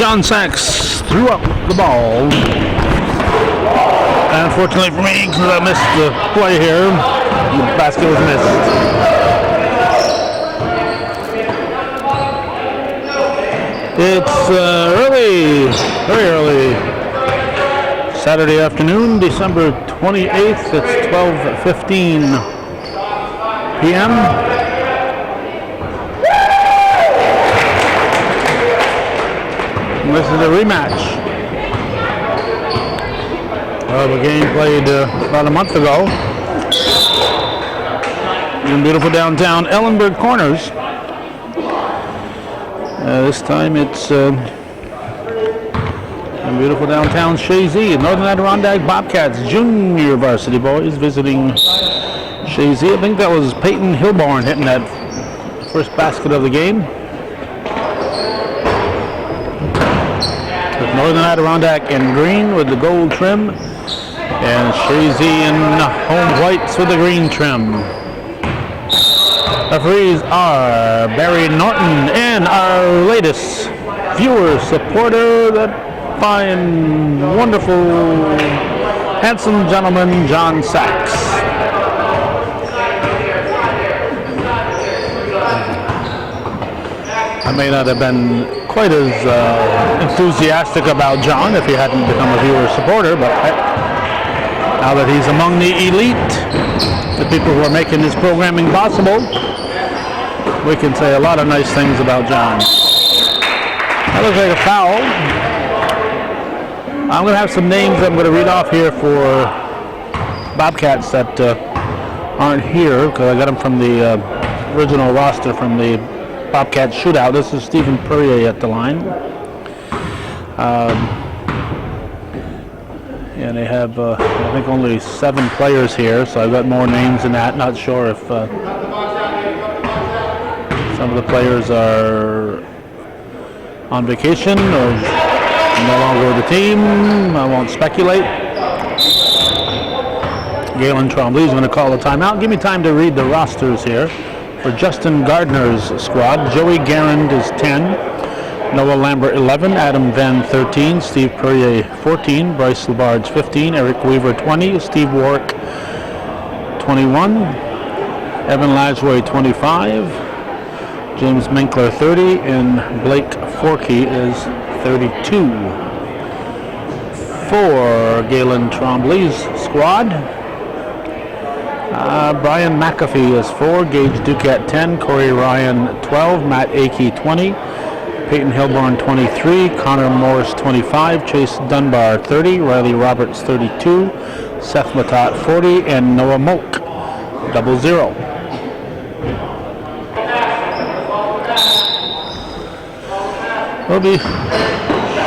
John Sachs threw up the ball. Unfortunately for me, because I missed the play here, the basket was missed. It's early, very early, Saturday afternoon, December 28th. It's 12:15 p.m. This is a rematch of a game played about a month ago in beautiful downtown Ellenburg Corners. This time it's in beautiful downtown Chazy. Northern Adirondack Bobcats junior varsity boys visiting Chazy. I think that was Peyton Hilborn hitting that first basket of the game. With Northern Adirondack in green with the gold trim, and Chazy in home whites with the green trim. Referees are Barry Norton and our latest viewer supporter, that fine, wonderful, handsome gentleman, John Sachs. I may not have been quite as enthusiastic about John if he hadn't become a viewer supporter, but now that he's among the elite, the people who are making this programming possible, we can say a lot of nice things about John. That looks like a foul. I'm going to have some names I'm going to read off here for Bobcats that aren't here, because I got them from the original roster from the Bobcat shootout. This is Stephen Perrier at the line. And they have, I think, only 7 players here, so I've got more names than that. Not sure if some of the players are on vacation or no longer with the team. I won't speculate. Galen Trombley's going to call a timeout. Give me time to read the rosters here. For Justin Gardner's squad, Joey Garand is 10, Noah Lambert 11, Adam Venn 13, Steve Perrier 14, Bryce Labarge 15, Eric Weaver 20, Steve Warwick 21, Evan Lajway 25, James Minkler 30, and Blake Forkey is 32. For Galen Trombley's squad, Brian McAfee is 4, Gage Duquette 10, Corey Ryan 12, Matt Akey 20, Peyton Hilborn 23, Connor Morris 25, Chase Dunbar 30, Riley Roberts 32, Seth Matat 40, and Noah Molk 00. Will be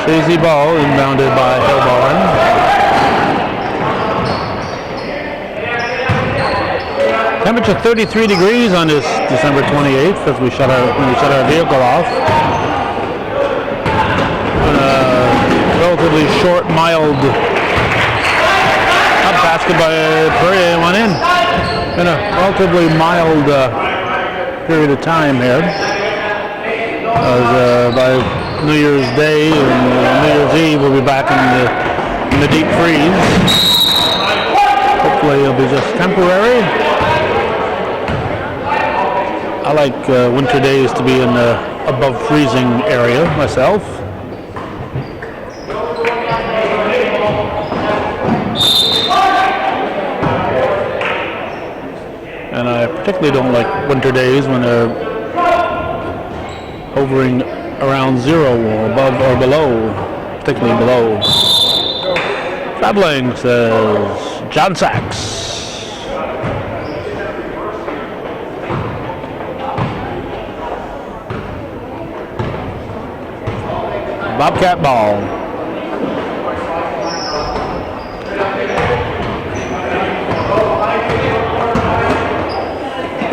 Chazy ball inbounded by Hilborn. Temperature 33 degrees on this December 28th as we shut our vehicle off. Relatively short, mild basket by Perrier went in. In a relatively mild period of time here. By New Year's Day and New Year's Eve we'll be back in the deep freeze. Hopefully it'll be just temporary. I like winter days to be in the above freezing area myself. And I particularly don't like winter days when they're hovering around 0 or above or below, particularly below. Traveling says John Sachs. Bobcat ball.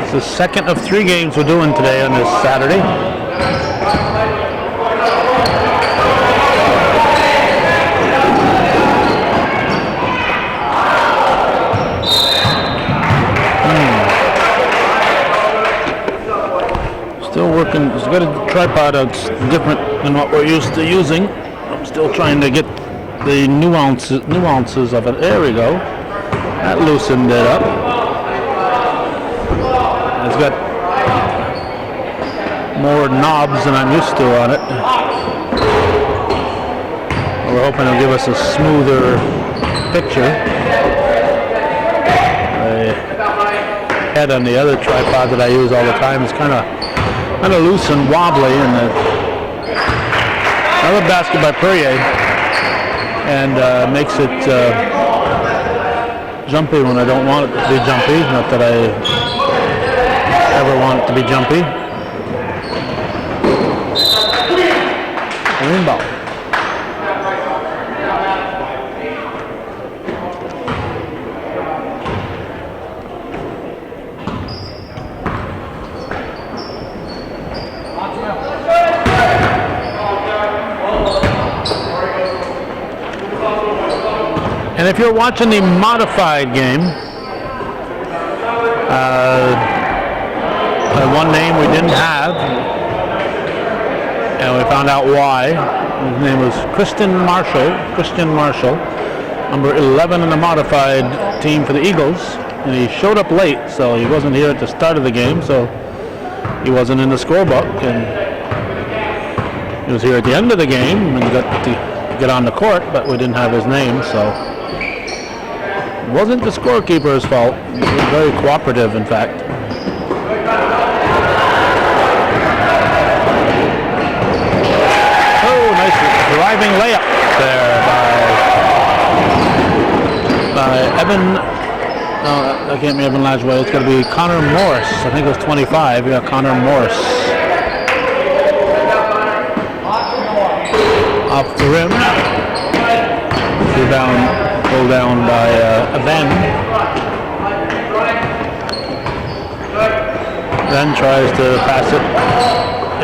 It's the second of 3 games we're doing today on this Saturday. Still working. He's got a tripod that's different than what we're used to using. I'm still trying to get the nuances of it. There we go. That loosened it up. It's got more knobs than I'm used to on it. We're hoping it'll give us a smoother picture. The head on the other tripod that I use all the time is kind of loose and wobbly, and another basket by Perrier, and makes it jumpy when I don't want it to be jumpy. Not that I ever want it to be jumpy. Green ball. And if you're watching the modified game, one name we didn't have, and we found out why. His name was Christian Marshall, number 11 in the modified team for the Eagles. And he showed up late, so he wasn't here at the start of the game, so he wasn't in the scorebook. And he was here at the end of the game and got to get on the court, but we didn't have his name, so it wasn't the scorekeeper's fault. He was very cooperative, in fact. Oh, nice driving layup there by Evan. No, that can't be Evan Lajway. It's got to be Connor Morris. I think it was 25. Yeah, Connor Morris. Off the rim. Pulled down by Evan. Then tries to pass it.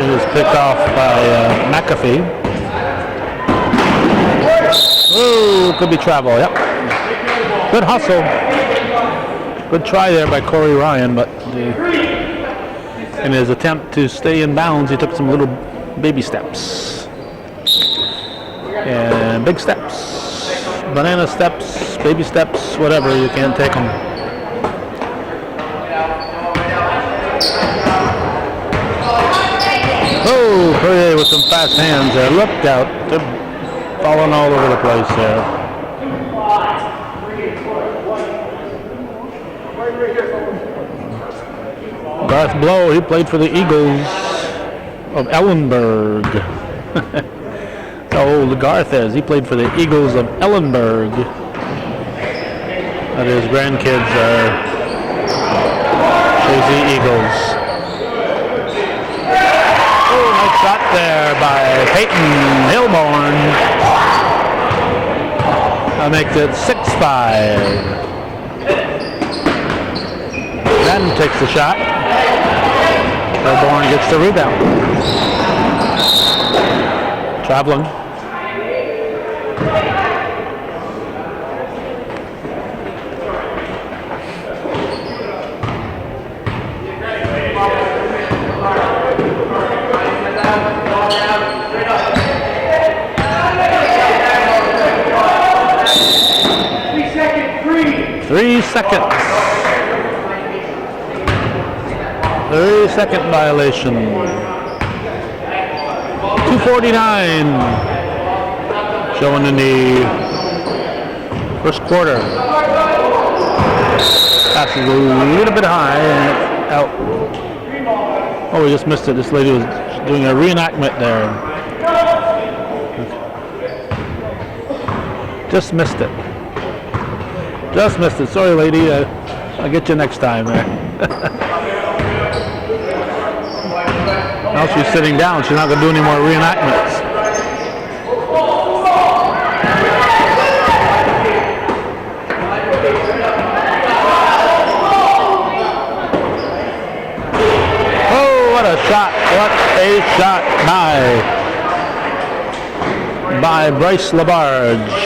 It is picked off by McAfee. Oh, could be travel. Yep. Good hustle. Good try there by Corey Ryan, but in his attempt to stay in bounds, he took some little baby steps. And big steps. Banana steps, baby steps, whatever, you can't take them. Oh, Perrier with some fast hands there. Look out. They're falling all over the place there. Garth Blow, he played for the Eagles of Ellenburg. How old Garth is. He played for the Eagles of Ellenburg. That his grandkids are Chazy Eagles. Oh, nice shot there by Peyton Hilborn. That makes it 6-5. Then takes the shot. Hilborn gets the rebound. Traveling. Three seconds. 3-second violation. 2:49 showing in the first quarter. Pass is a little bit high and out. Oh, we just missed it. This lady was doing a reenactment there. Just missed it. Just missed it. Sorry, lady. I'll get you next time there. Now she's sitting down. She's not going to do any more reenactments. Oh, what a shot. What a shot by Bryce Labarge.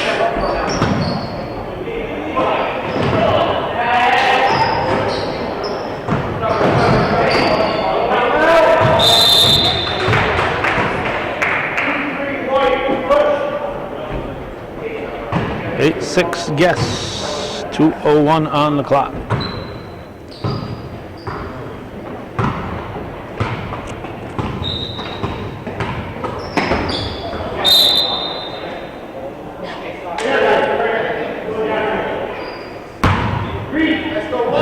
6 guests. 2:01 on the clock.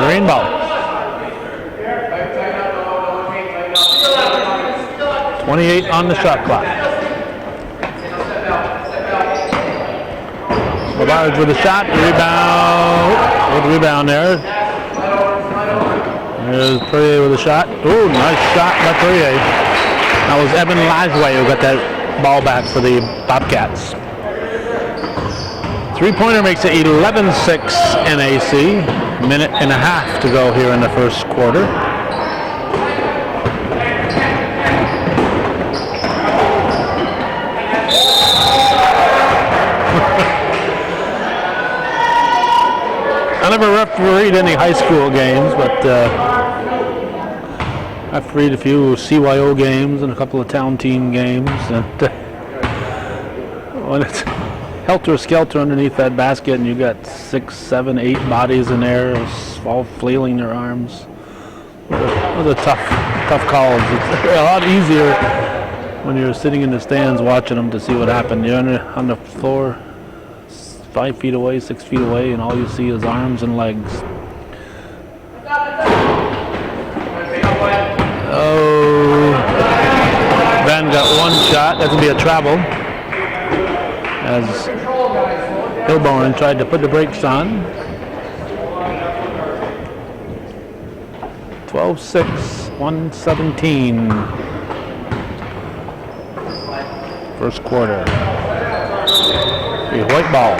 Green ball. 28 on the shot clock. Bobcats with a shot, rebound. Good rebound there. There's Perrier with a shot. Ooh, nice shot by Perrier. That was Evan Lajway who got that ball back for the Bobcats. Three-pointer makes it 11-6 NAC. Minute and a half to go here in the first quarter. I never refereed any high school games, but I've refereed a few CYO games and a couple of town team games. And when it's helter-skelter underneath that basket and you got 6, 7, 8 bodies in there all flailing their arms, those are tough calls. It's a lot easier when you're sitting in the stands watching them to see what happened. You're on the floor 5 feet away, 6 feet away, and all you see is arms and legs. Oh, Van got one shot. That's going to be a travel. As Hilborn tried to put the brakes on. 12-6, 117. First quarter. A white ball.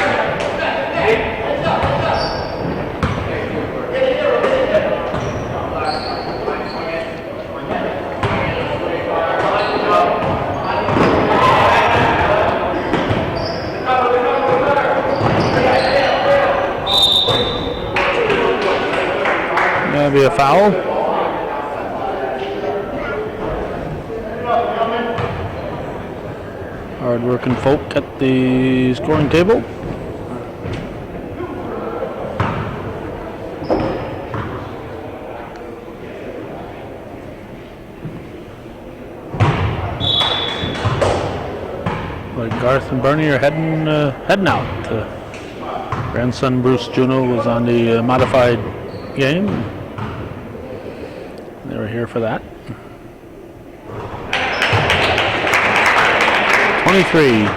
That'll be a foul. Hard-working folk at the scoring table. But Garth and Bernie are heading out. Grandson Bruce Juno was on the modified game. They were here for that. 23.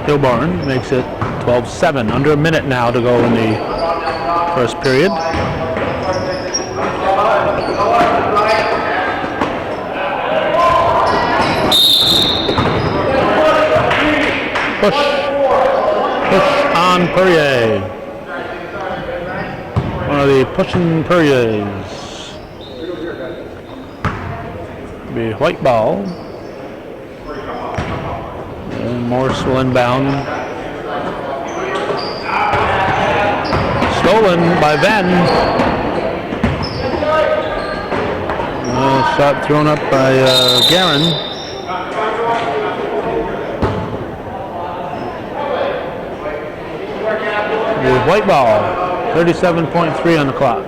Hilborn makes it 12-7. Under a minute now to go in the first period. Push on Perrier. One of the pushing Perriers. Be a white ball. And Morse will inbound. Stolen by Venn. Shot thrown up by Guerin. The white ball. 37.3 on the clock.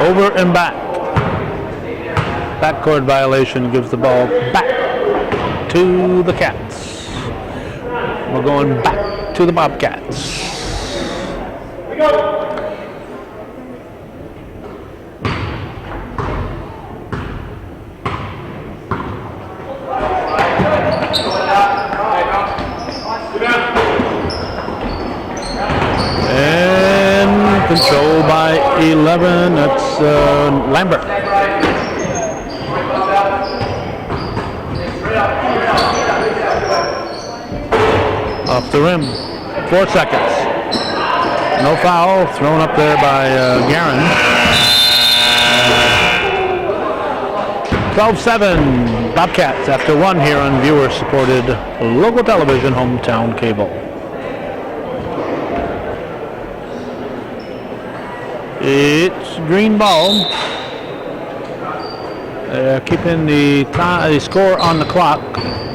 Over and back. Backcourt violation gives the ball back to the Cats. We're going back to the Bobcats. And control by 11. That's Lambert. Off the rim. 4 seconds. No foul. Thrown up there by Guerin. 12-7. Bobcats after 1 here on viewer-supported local television, hometown cable. It's green ball. Keeping the score on the clock.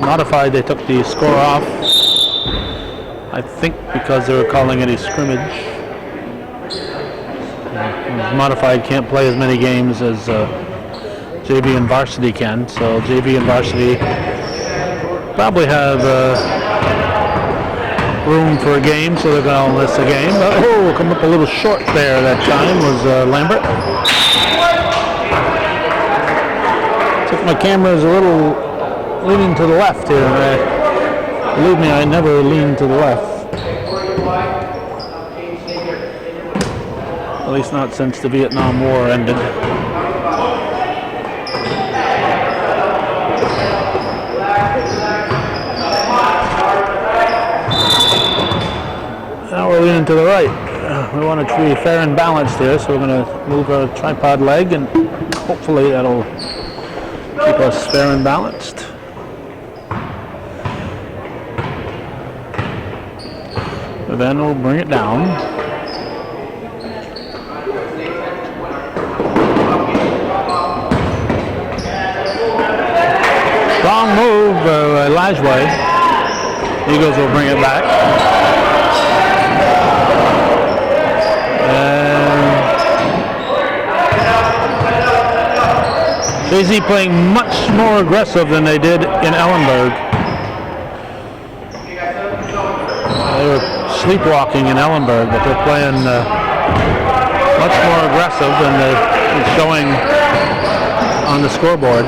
Modified, they took the score off. I think because they were calling it a scrimmage. Modified can't play as many games as JV and varsity can, so JV and varsity probably have room for a game, so they're going to miss a game. But, come up a little short there that time was Lambert. Looks like my camera is a little leaning to the left here. Believe me, I never lean to the left. At least not since the Vietnam War ended. Now we're leaning to the right. We want it to be fair and balanced here, so we're going to move our tripod leg, and hopefully that'll keep us fair and balanced. And then we'll bring it down. Strong move, Elijah. Eagles will bring it back. Chazy playing much more aggressive than they did in Ellenberg. They were sleepwalking in Ellenberg, but they're playing much more aggressive than they're showing on the scoreboard.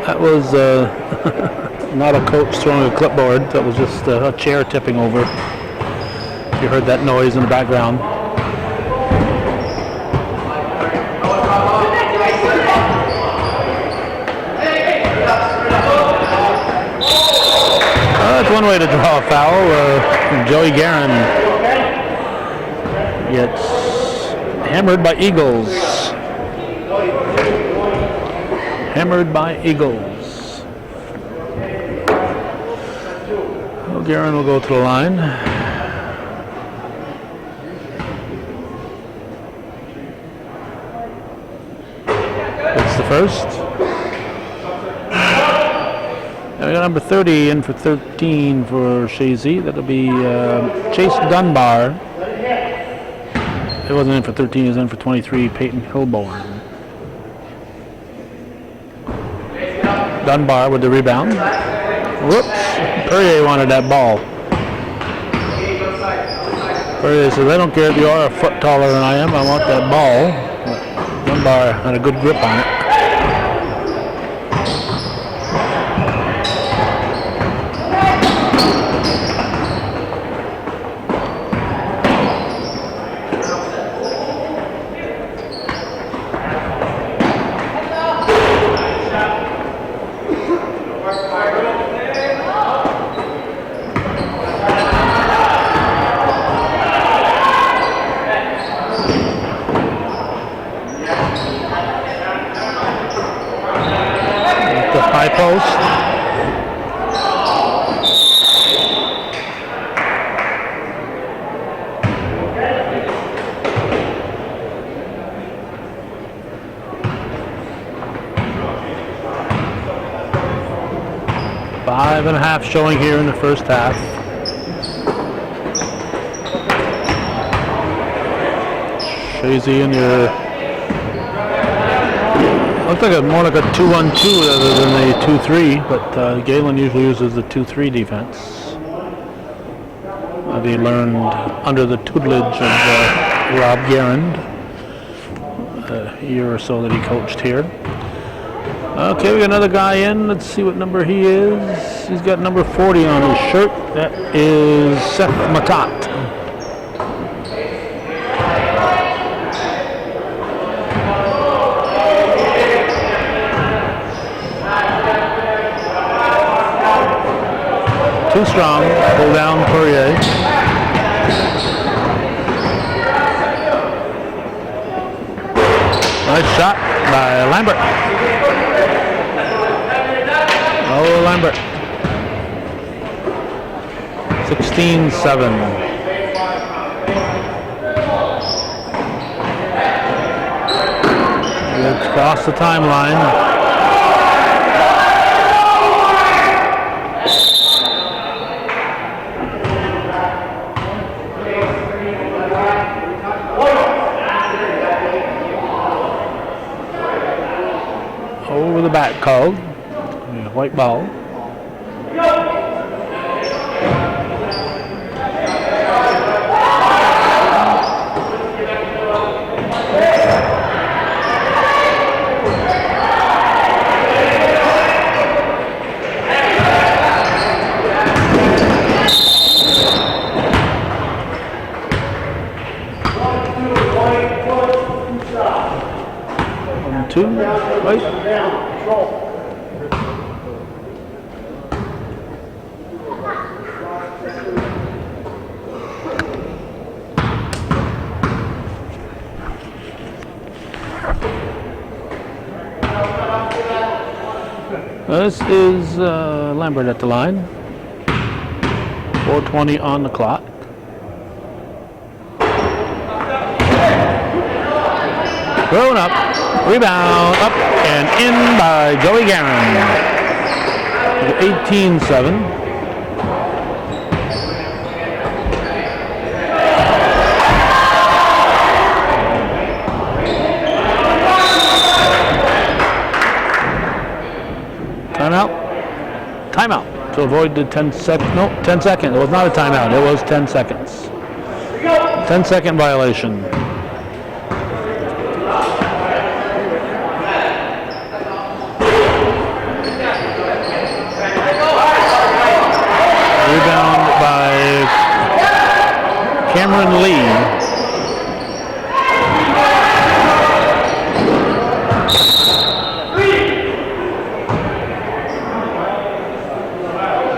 That was not a coach throwing a clipboard. That was just a chair tipping over. You heard that noise in the background. That's one way to draw a foul. Joey Guerin gets hammered by Eagles. Hammered by Eagles. Well, Guerin will go to the line. That's the first. Now we got number 30 in for 13 for Chazy. That'll be Chase Dunbar. He wasn't in for 13, he was in for 23, Peyton Hilborn. Dunbar with the rebound. Whoops. Perrier wanted that ball. Perrier says, I don't care if you are a foot taller than I am, I want that ball. But Dunbar had a good grip on it. Post. Five and a half showing here in the first half. Chazy in your looks like more like a 2-1-2 rather than a 2-3, but Galen usually uses the 2-3 defense. They learned under the tutelage of Rob Guerin a year or so that he coached here. Okay, we got another guy in. Let's see what number he is. He's got number 40 on his shirt. That is Seth Matat. Too strong, pull down Poirier. Nice shot by Lambert. Oh, Lambert. 16-7. It's across the timeline. Over the back called. White ball. Two, right. This is Lambert at the line. 4:20 on the clock. Thrown up. Rebound up and in by Joey Guerin. 18-7. Timeout. Timeout to avoid the 10 seconds. No, 10 seconds. It was not a timeout. It was 10 seconds. 10-second violation. Rebound by Cameron Lee.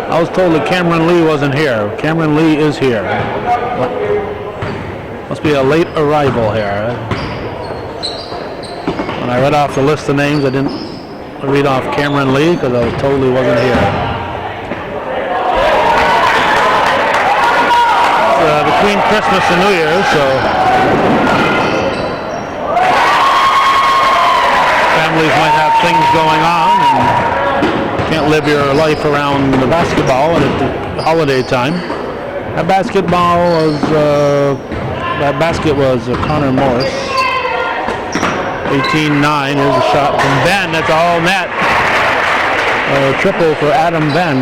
I was told that Cameron Lee wasn't here. Cameron Lee is here. Must be a late arrival here. When I read off the list of names, I didn't read off Cameron Lee because I was told he wasn't here. Between Christmas and New Year's, so families might have things going on and can't live your life around the basketball at the holiday time. That basket was Connor Morris. 18-9 is a shot from Ben. That's all net. Triple for Adam Ben.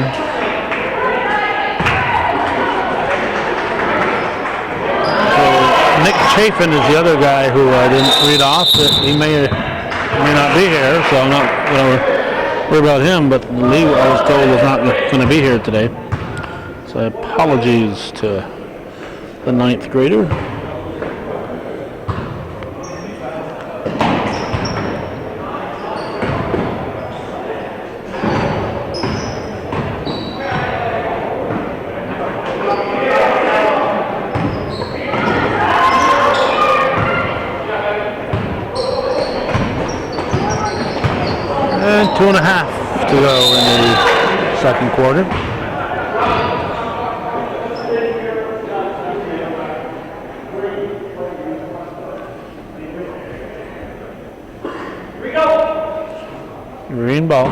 Nick Chafin is the other guy who I didn't read off. He may not be here, so I'm not going to worry about him. But Lee, I was told, was not going to be here today. So apologies to the 9th grader. And 2.5 to go in the second quarter. Green ball.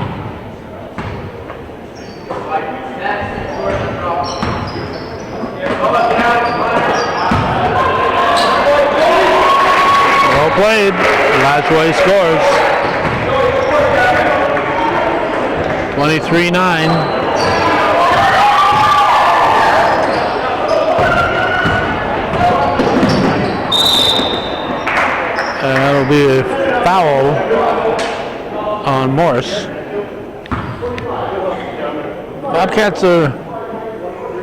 Well played. Latchway scores. 23-9. And that'll be a foul on Morris. Bobcats are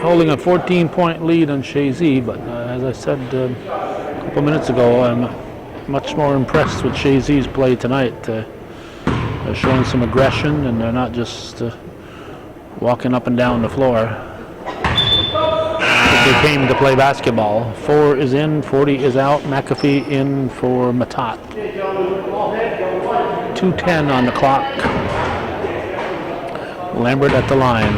holding a 14-point lead on Chazy, but as I said a couple minutes ago, I'm much more impressed with Chazy's play tonight. They're showing some aggression, and they're not just walking up and down the floor. They came to play basketball. 4 is in, 40 is out. McAfee in for Matat. 2:10 on the clock. Lambert at the line.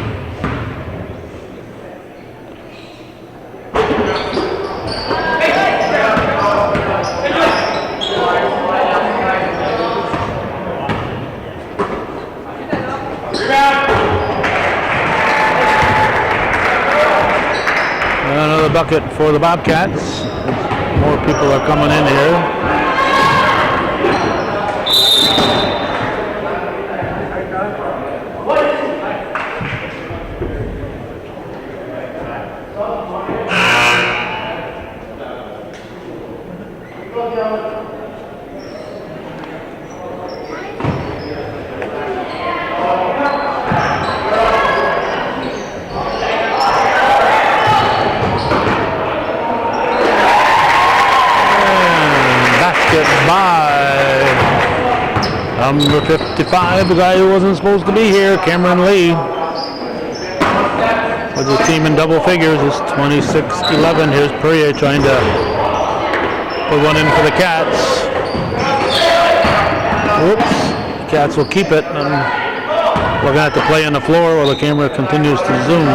Another bucket for the Bobcats. More people are coming in here. By number 55, the guy who wasn't supposed to be here, Cameron Lee. With his team in double figures, it's 26-11. Here's Perrier trying to put one in for the Cats. Whoops. The Cats will keep it. And we're going to have to play on the floor while the camera continues to zoom.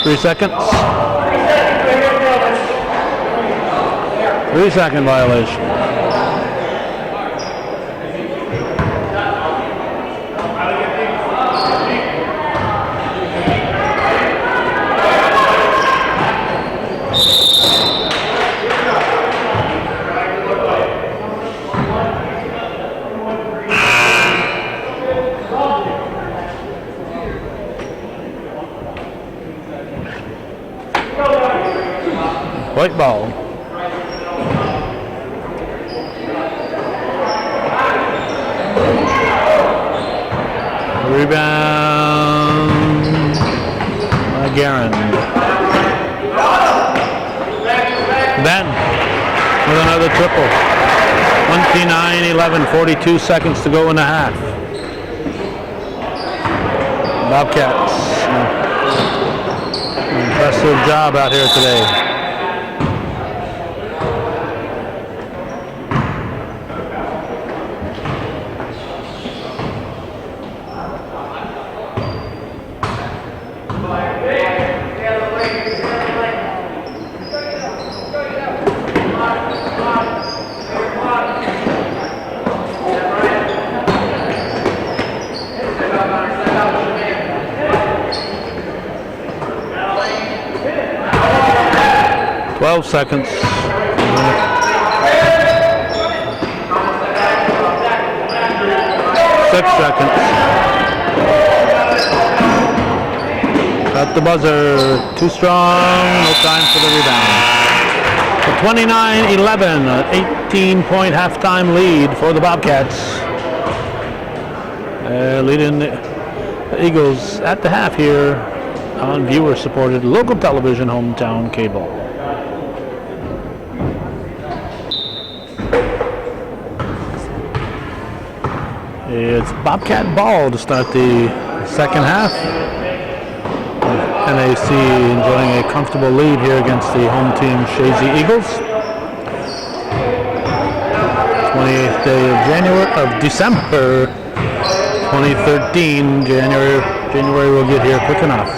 3 seconds. 3-second violation. White ball. Rebound by Guerin. Ben with another triple. 29-11, 42 seconds to go in the half. Bobcats. Impressive job out here today. Seconds. 6 seconds. At the buzzer. Too strong. No time for the rebound. So 29-11, an 18-point halftime lead for the Bobcats. Leading the Eagles at the half here on viewer-supported local television, hometown cable. It's Bobcat ball to start the second half. NAC enjoying a comfortable lead here against the home team Chazy Eagles. 28th day of December 2013. January will get here quick enough.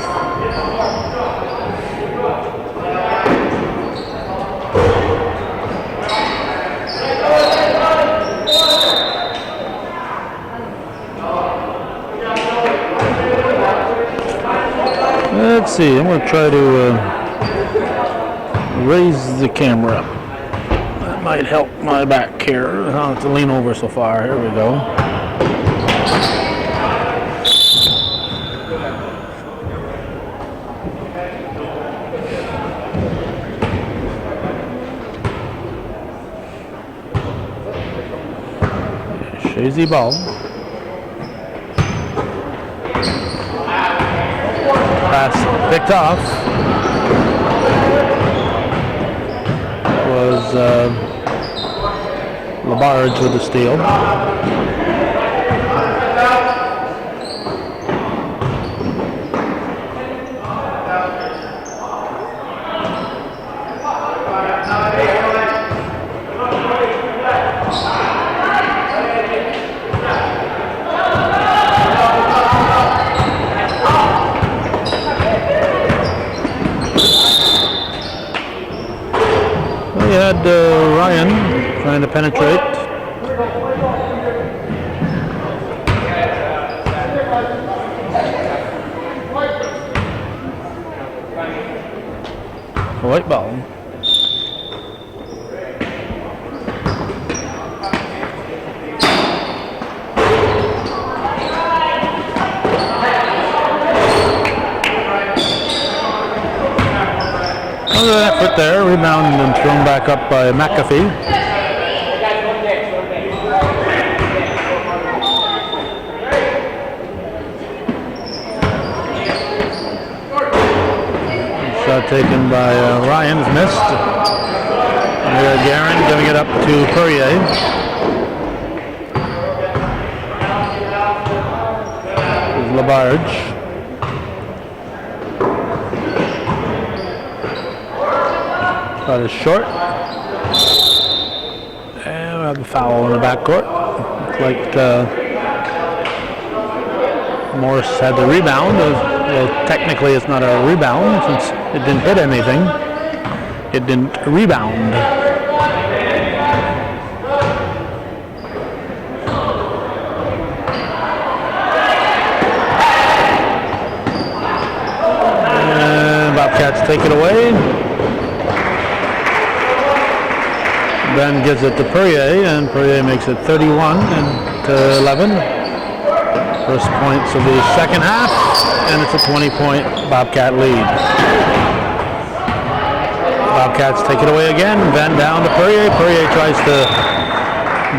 Let's see, I'm going to try to raise the camera up. That might help my back here. I don't have to lean over so far. Here we go. Chazy ball. Pass picked off. That was Labarge with the steal. Ryan trying to penetrate. White ball. Another effort there, rebound and thrown back up by McAfee. Shot taken by Ryan is missed. Guerin giving it up to Perrier. There's Labarge. Shot is short. And we have a foul in the backcourt. Looks like Morris had the rebound. Well, technically it's not a rebound since it didn't hit anything. It didn't rebound. And Bobcats take it away. Ben gives it to Perrier, and Perrier makes it 31-11. First points of the second half, and it's a 20-point Bobcat lead. Bobcats take it away again. Ben down to Perrier. Perrier tries to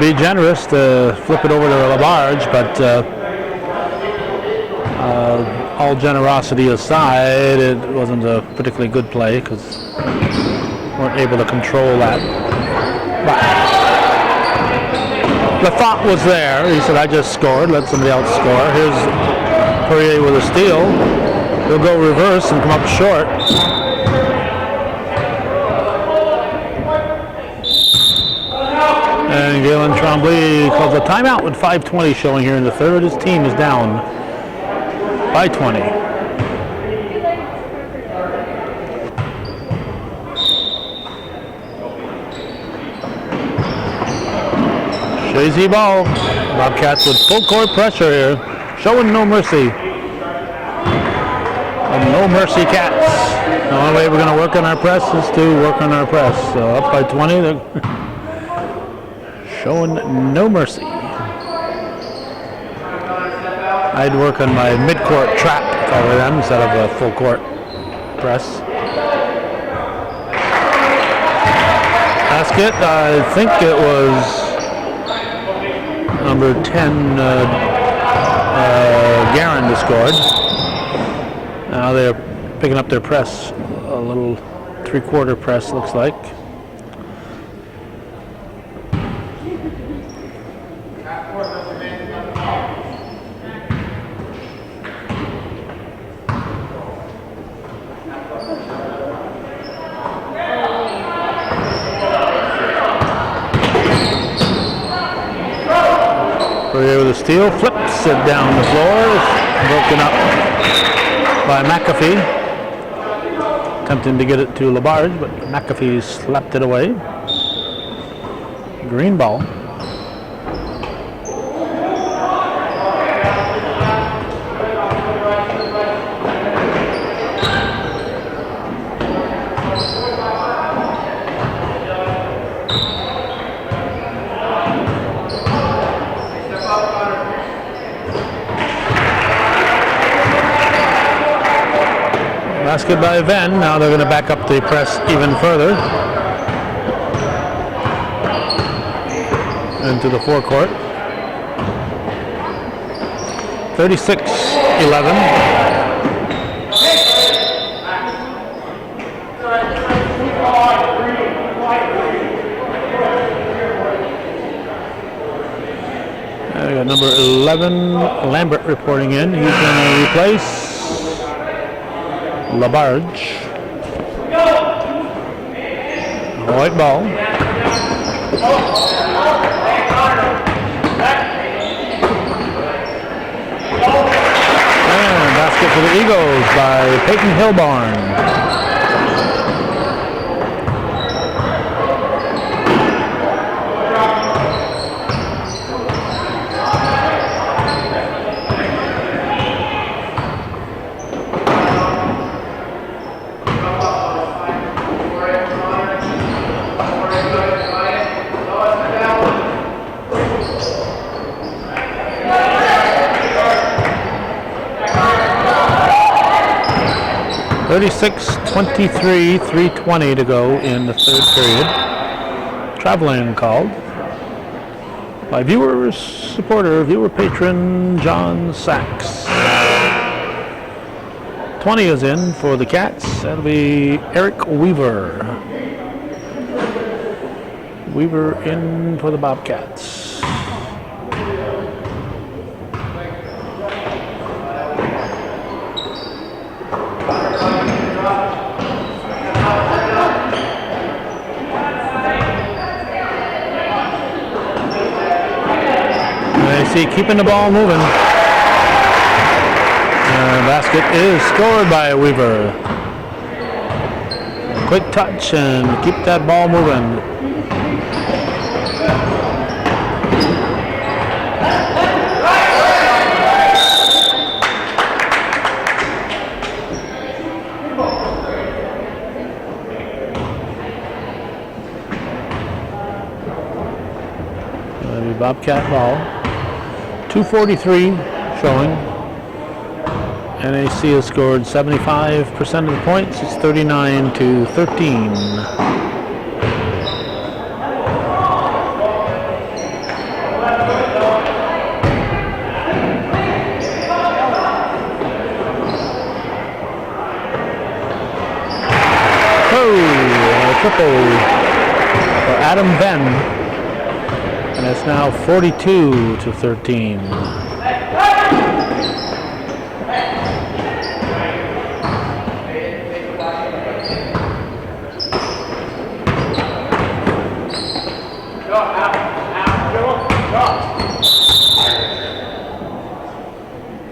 be generous to flip it over to Labarge, but all generosity aside, it wasn't a particularly good play because weren't able to control that. But the thought was there. He said, I just scored, let somebody else score. Here's Perrier with a steal. He'll go reverse and come up short. And Galen Tremblay calls a timeout with 5:20 showing here in the third. His team is down by 20. Chazy ball. Bobcats with full court pressure here, showing no mercy. No mercy Cats. The only way we're going to work on our press is to work on our press. So up by 20, they're showing no mercy. I'd work on my mid-court trap if I were them instead of a full court press. Basket, I think it was number 10, Guerin who scored. Now they're picking up their press, a little three-quarter press looks like. Perrier with a steal, flips it down the floor, broken up by McAfee. Attempting to get it to Labarge, but McAfee slapped it away. Green ball. Basket by Venn. Now they're going to back up the press even further into the forecourt. 36-11. We got number 11, Lambert, reporting in. He's going to replace Labarge. White ball. And basket for the Eagles by Peyton Hilborn. 36-23, 3:20 to go in the third period. Traveling called by viewer patron John Sachs. 20 is in for the Cats. That'll be Eric Weaver. Weaver in for the Bobcats. Keeping the ball moving. Basket is scored by Weaver. Quick touch and keep that ball moving. That'll be Bobcat ball. 2:43 showing. NAC has scored 75% of the points. It's 39-13. Triple for Adam Venn. And it's now 42-13.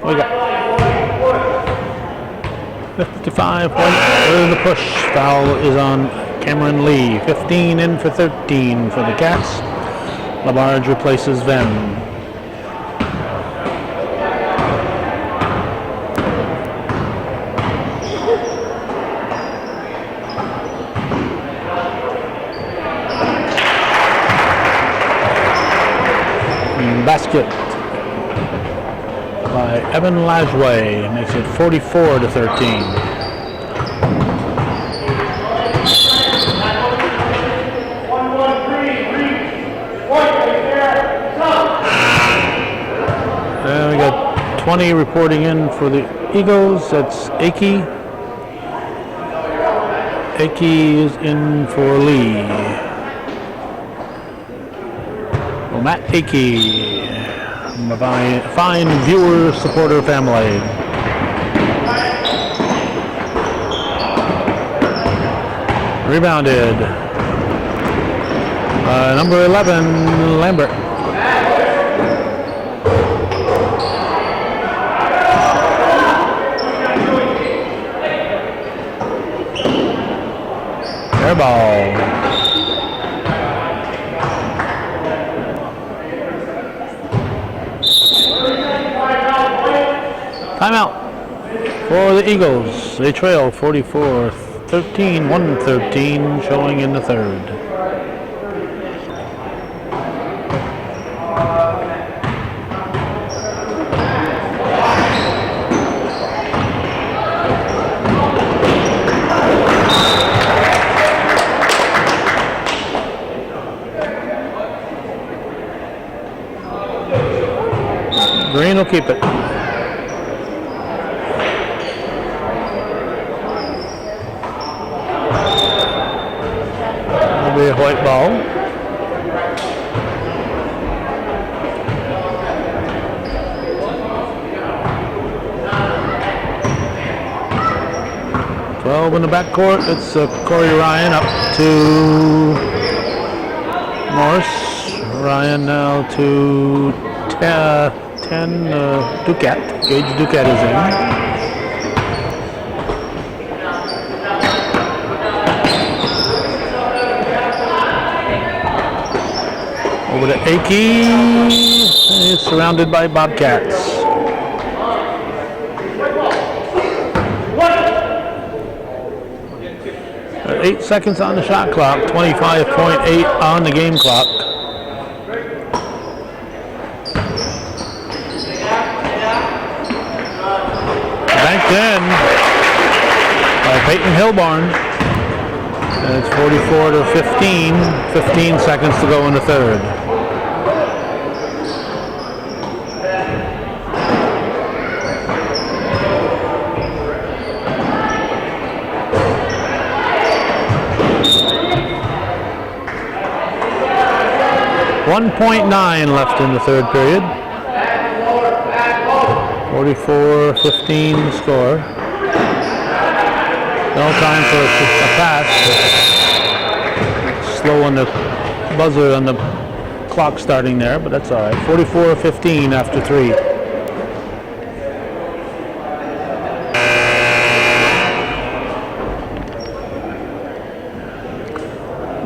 We got 55 points. The push foul is on Cameron Lee. 15 in for 13 for the Cats. Labarge replaces Venn. Basket by Evan Lajway makes it 44-13. And we got 20 reporting in for the Eagles. That's Aki. Aki is in for Lee. Well, Matt Aki. Fine viewer supporter family. Rebounded. Number 11, Lambert. Air ball. Timeout for the Eagles. They trail 44-13, 1:13 showing in the third. Green will keep it. Be a white ball. In the backcourt, it's Corey Ryan up to Morris. Ryan now to 10. Duquette. Gage Duquette is in. Over to Aki. He's surrounded by Bobcats. 8 seconds on the shot clock, 25.8 on the game clock. Banked in by Peyton Hilborn. And it's 44-15. 15 seconds to go in the third. .9 left in the third period. 44-15 score. No time for a pass. Slow on the buzzer on the clock starting there, but that's all right. 44-15 after 3.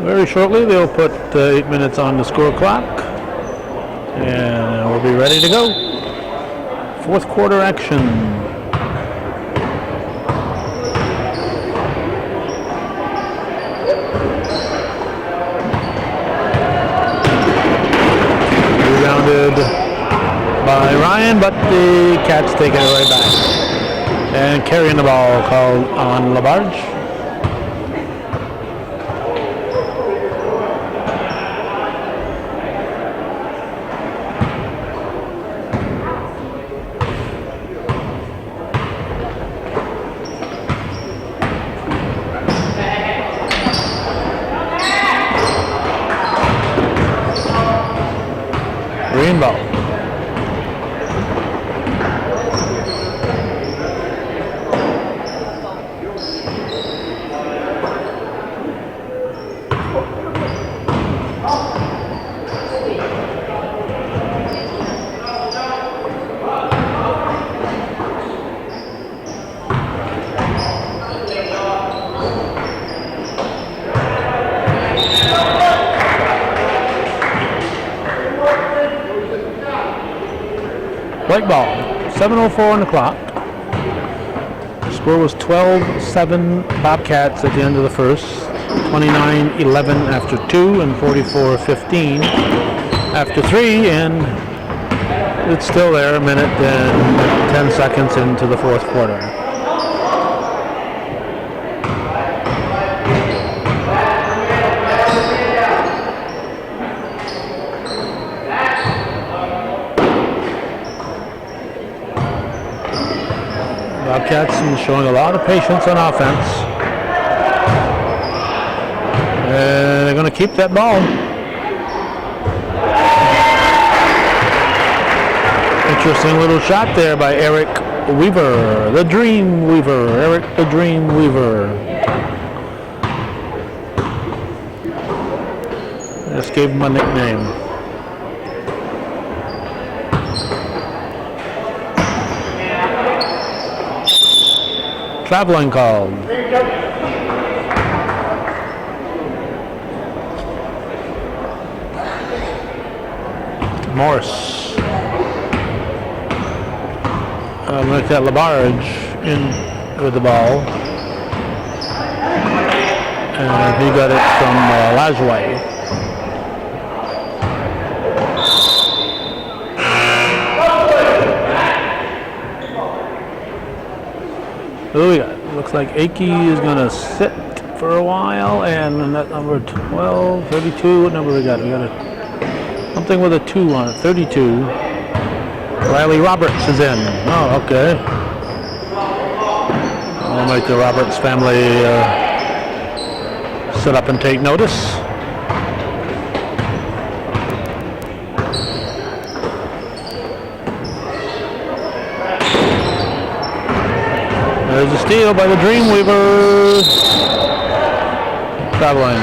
Very shortly, they'll put 8 minutes on the score clock, and we'll be ready to go. Fourth quarter action. Rebounded by Ryan, but the Cats take it right back. And carrying the ball called on Labarge. Green ball. White ball, 7:04 on the clock. The score was 12-7 Bobcats at the end of the first, 29-11 after 2, and 44-15 after 3, and it's still there, a minute and 10 seconds into the fourth quarter. Bobcats showing a lot of patience on offense. And they're going to keep that ball. Interesting little shot there by Eric Weaver, the Dream Weaver. Eric the Dream Weaver. Just gave him a nickname. Traveling called. Morris. Like that Labarge in with the ball. And he got it from Lajoie. Who we got? Looks like Akey is going to sit for a while, and that number 12, 32, what number we got? We got something with a 2 on it, 32. Riley Roberts is in. Oh, okay. I'll make the Roberts family sit up and take notice. There's a steal by the Dreamweaver. Traveling.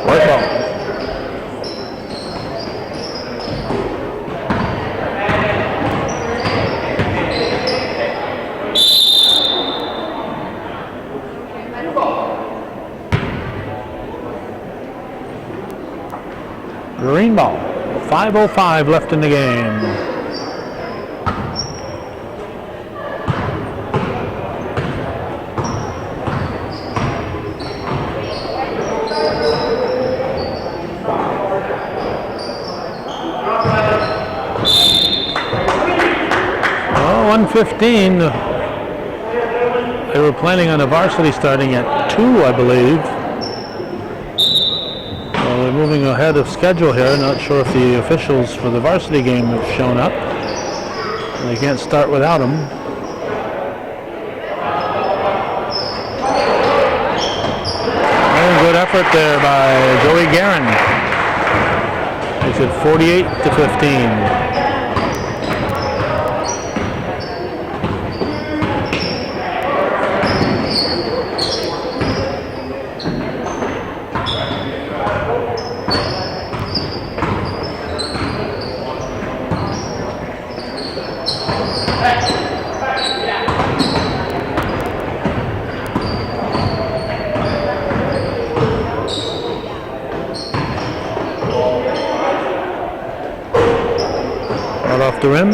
White ball. 15 ball. 5:05 left in the game. Oh, 1:15. They were planning on the varsity starting at 2, I believe. They're moving ahead of schedule here. Not sure if the officials for the varsity game have shown up. They can't start without them. Very good effort there by Joey Guerin. Makes it 48-15. Off the rim.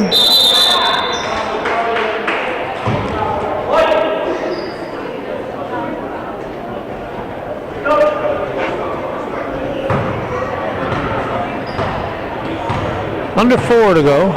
Under 4 to go.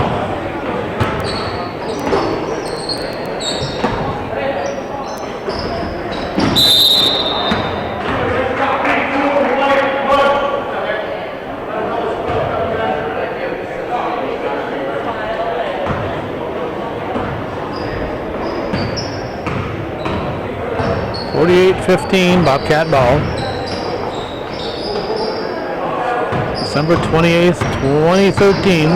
.15 Bobcat ball. December 28th, 2013.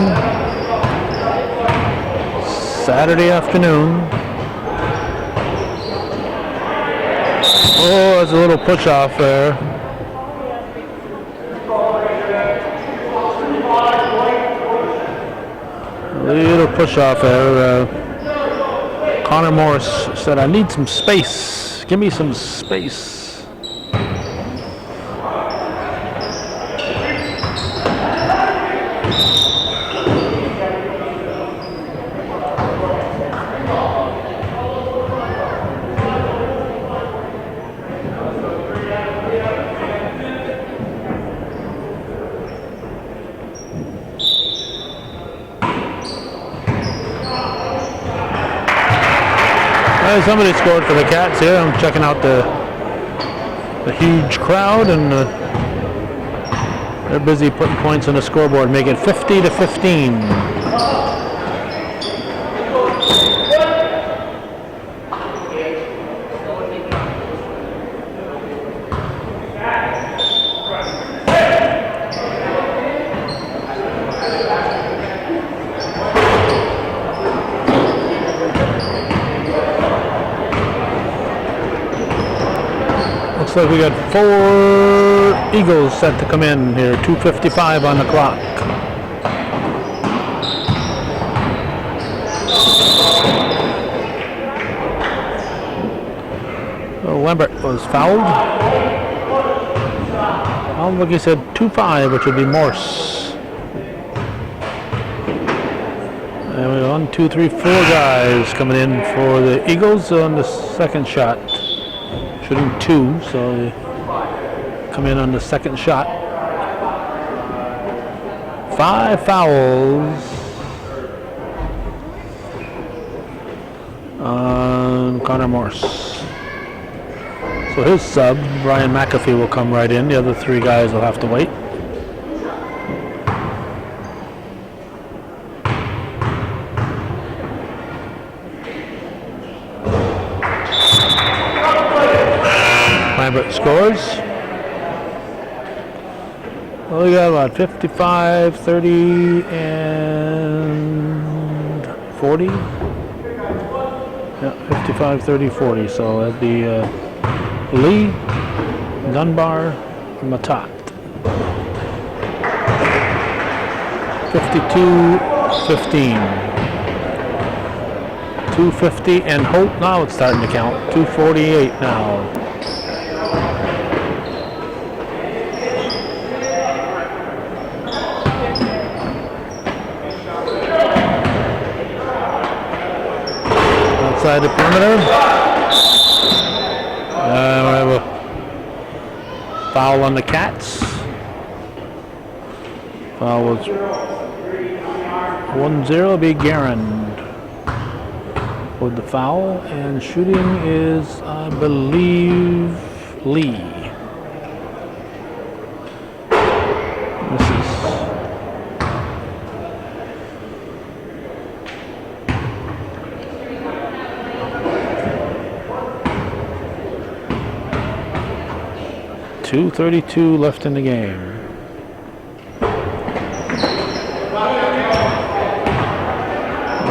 Saturday afternoon. Oh, there's a little push off there. A little push off there. Connor Morris said, "I need some space. Give me some space." Somebody scored for the Cats here. I'm checking out the huge crowd, and they're busy putting points on the scoreboard, making it 50-15. Looks like we got 4 Eagles set to come in here. 2:55 on the clock. So Lambert was fouled. Well, look, he said 2-5, which would be Morse. And we have 1, 2, 3, 4 guys coming in for the Eagles on the second shot. Shooting 2, so they come in on the second shot. 5 fouls on Connor Morse. So his sub, Brian McAfee, will come right in. The other 3 guys will have to wait. Lambert scores. Well, we got about 55, 30, and 40. Yeah, 55, 30, 40. So that'd be Lee, Dunbar, Matat. 52-15. 250 and Holt. Now it's starting to count. 248 now. inside the perimeter. We have a foul on the Cats. Foul was 1-0. Be Garand with the foul, and shooting is, I believe, Lee. This is .232 left in the game.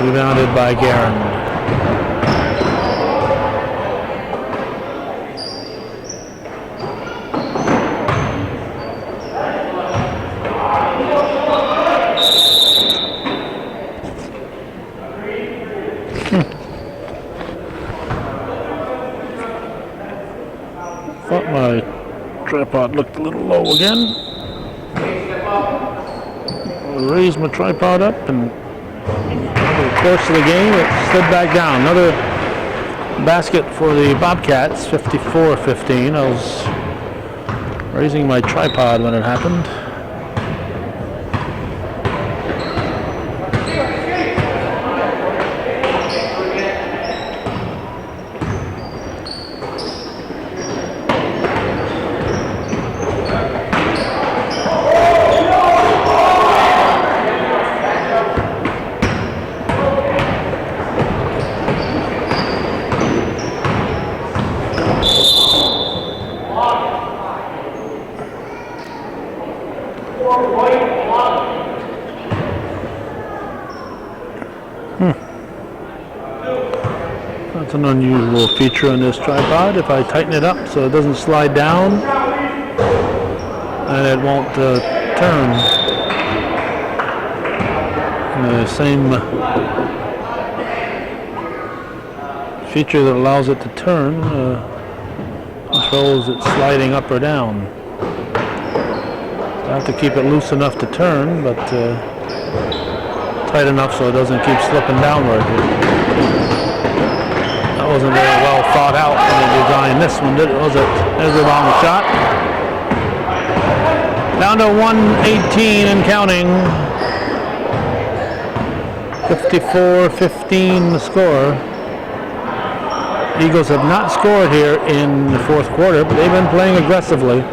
Rebounded by Garand. Thought my tripod looked a little low again. I'll raise my tripod up, and over the course of the game it slid back down. Another basket for the Bobcats, 54-15. I was raising my tripod when it happened. That's an unusual feature on this tripod. If I tighten it up so it doesn't slide down, and it won't turn. The same feature that allows it to turn controls it sliding up or down. I have to keep it loose enough to turn, but tight enough so it doesn't keep slipping downward. That wasn't very well thought out when they designed this one, did it? Was it? There's a long shot. Down to 118 and counting. 54-15 the score. Eagles have not scored here in the fourth quarter, but they've been playing aggressively.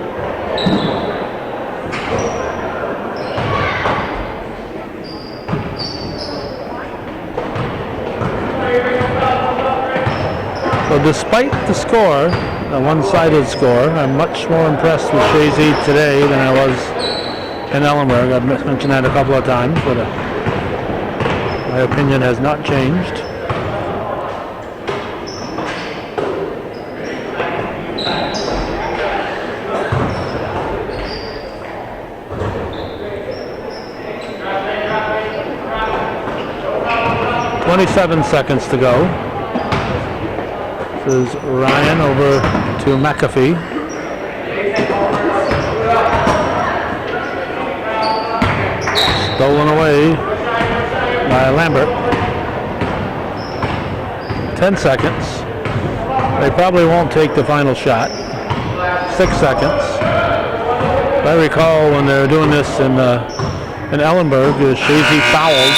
So despite the score, a one-sided score, I'm much more impressed with Chazy today than I was in Ellenberg. I've mentioned that a couple of times, but my opinion has not changed. .27 seconds to go. This is Ryan over to McAfee. Stolen away by Lambert. 10 seconds. They probably won't take the final shot. 6 seconds. I recall when they were doing this in Ellenberg, Chazy fouled.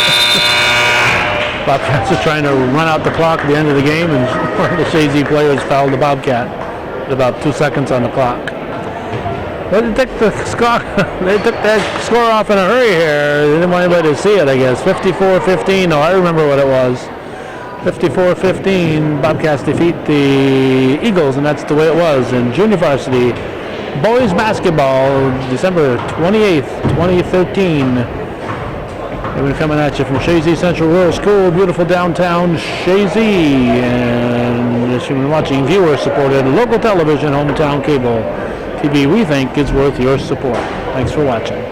Bobcats are trying to run out the clock at the end of the game, and one of the Chazy players fouled the Bobcat with about 2 seconds on the clock. But they took that score off in a hurry here. They didn't want anybody to see it, I guess. 54-15. No, I remember what it was. 54-15. Bobcats defeat the Eagles, and that's the way it was in junior varsity boys basketball, December 28th, 2013. They've been coming at you from Chazy Central Rural School, beautiful downtown Chazy, and as you've been watching viewer-supported local television, hometown cable TV, we think is worth your support. Thanks for watching.